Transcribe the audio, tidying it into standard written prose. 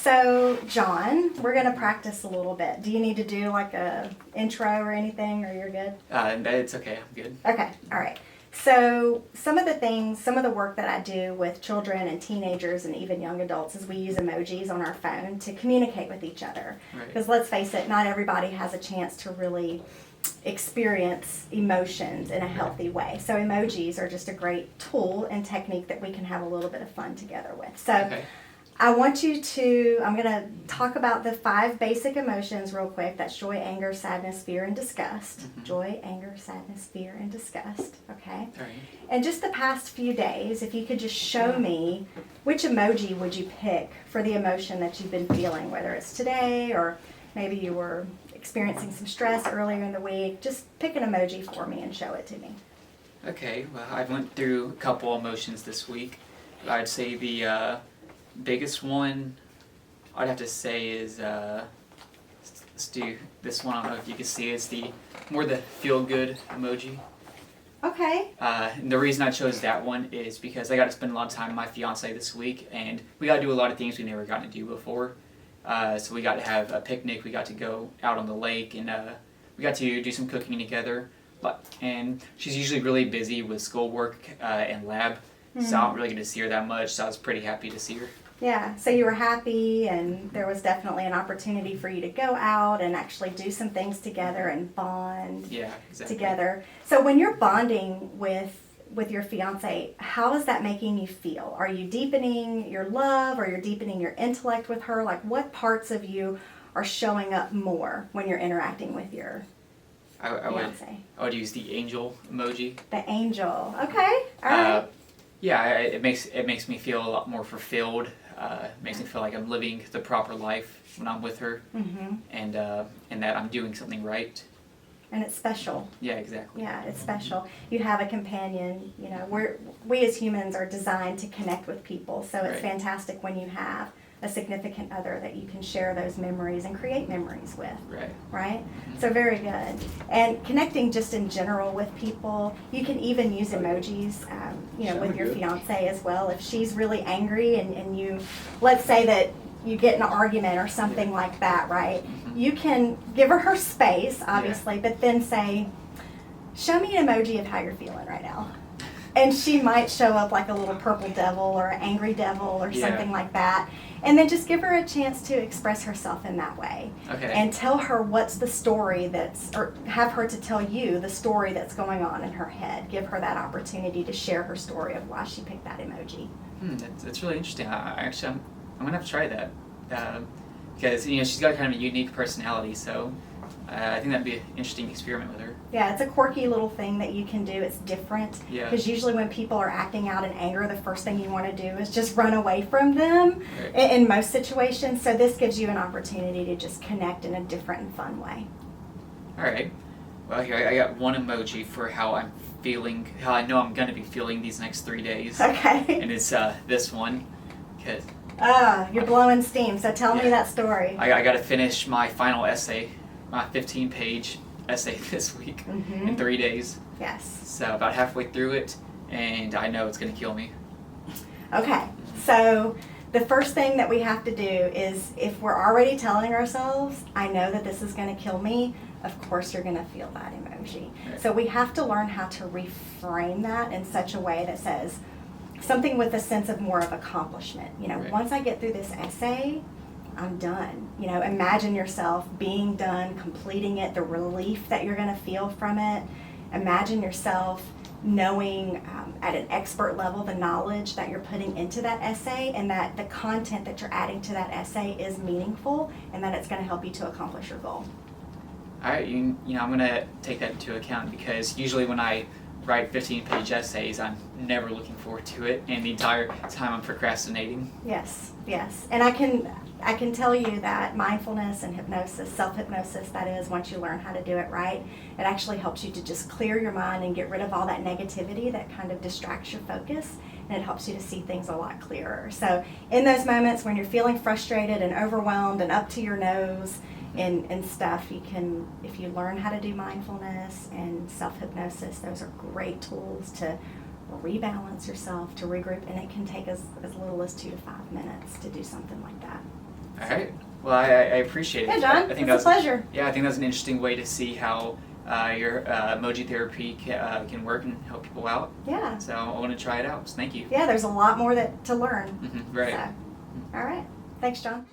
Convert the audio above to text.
So, John, we're going to practice a little bit. Do you need to do like a intro or anything, or you're good? It's okay. I'm good. Okay. All right. So, some of the work that I do with children and teenagers and even young adults is we use emojis on our phone to communicate with each other. Right. Because let's face it, not everybody has a chance to really experience emotions in a healthy way. So, emojis are just a great tool and technique that we can have a little bit of fun together with. So, Okay. I'm going to talk about the 5 basic emotions real quick. That's joy, anger, sadness, fear, and disgust. Mm-hmm. Joy, anger, sadness, fear, and disgust. Okay? All right. And just the past few days, if you could just show me which emoji would you pick for the emotion that you've been feeling, whether it's today or maybe you were experiencing some stress earlier in the week. Just pick an emoji for me and show it to me. Okay. Well, I went through a couple emotions this week. I'd say the biggest one I'd have to say is let's do this one. I don't know if you can see it. It's the feel good emoji. Okay. And the reason I chose that one is because I got to spend a lot of time with my fiance this week, and we got to do a lot of things we never gotten to do before. So we got to have a picnic. We got to go out on the lake, and we got to do some cooking together. And she's usually really busy with schoolwork and lab, so I don't really get to see her that much. So I was pretty happy to see her. Yeah, so you were happy, and there was definitely an opportunity for you to go out and actually do some things together and bond together. So when you're bonding with your fiance, how is that making you feel? Are you deepening your love, or you're deepening your intellect with her? Like, what parts of you are showing up more when you're interacting with your fiance? I would use the angel emoji. The angel. Okay. All right. Yeah, it makes me feel a lot more fulfilled. Makes me feel like I'm living the proper life when I'm with her, and that I'm doing something right. And it's special. Yeah, exactly. Yeah, it's special. You have a companion. You know, we as humans are designed to connect with people, so it's fantastic when you have a significant other that you can share those memories and create memories with. Right? Mm-hmm. So very good. And connecting just in general with people, you can even use emojis, with your fiance as well. If she's really angry and you, let's say that you get in an argument or something like that, right? Mm-hmm. You can give her space, obviously, but then say, show me an emoji of how you're feeling right now. And she might show up like a little purple devil or an angry devil or something like that. And then just give her a chance to express herself in that way. Okay. And tell her what's the story or have her to tell you the story that's going on in her head. Give her that opportunity to share her story of why she picked that emoji. That's really interesting. I'm going to have to try that. Because, she's got kind of a unique personality, so I think that'd be an interesting experiment with her. Yeah, it's a quirky little thing that you can do. It's different. Yeah. Because usually when people are acting out in anger, the first thing you want to do is just run away from them in most situations. So this gives you an opportunity to just connect in a different and fun way. All right. Well, here, I got one emoji for how I'm feeling, how I know I'm going to be feeling these next 3 days. Okay. And it's this one. Cause, you're blowing steam, so tell me that story. I got to finish my final essay, my 15-page essay this week in 3 days. Yes. So about halfway through it, and I know it's going to kill me. Okay, so the first thing that we have to do is, if we're already telling ourselves, I know that this is going to kill me, of course you're going to feel that emoji. Right. So we have to learn how to reframe that in such a way that says something with a sense of more of accomplishment. Once I get through this essay, I'm done. Imagine yourself being done, completing it, the relief that you're going to feel from it. Imagine yourself knowing at an expert level the knowledge that you're putting into that essay, and that the content that you're adding to that essay is meaningful, and that it's going to help you to accomplish your goal. All right, I'm going to take that into account, because usually when I write 15-page essays, I'm never looking forward to it, and the entire time I'm procrastinating. Yes. And I can tell you that mindfulness and hypnosis, self-hypnosis that is, once you learn how to do it right, it actually helps you to just clear your mind and get rid of all that negativity that kind of distracts your focus, and it helps you to see things a lot clearer. So in those moments when you're feeling frustrated and overwhelmed and up to your nose and stuff, you can, if you learn how to do mindfulness and self-hypnosis, those are great tools to rebalance yourself, to regroup, and it can take as little as 2 to 5 minutes to do something like that. All right. Well, I appreciate it. Yeah, John, I think it's a pleasure. Yeah, I think that's an interesting way to see how your emoji therapy can work and help people out. Yeah. So I want to try it out. So thank you. Yeah, there's a lot more to learn. Right. So, all right. Thanks, John.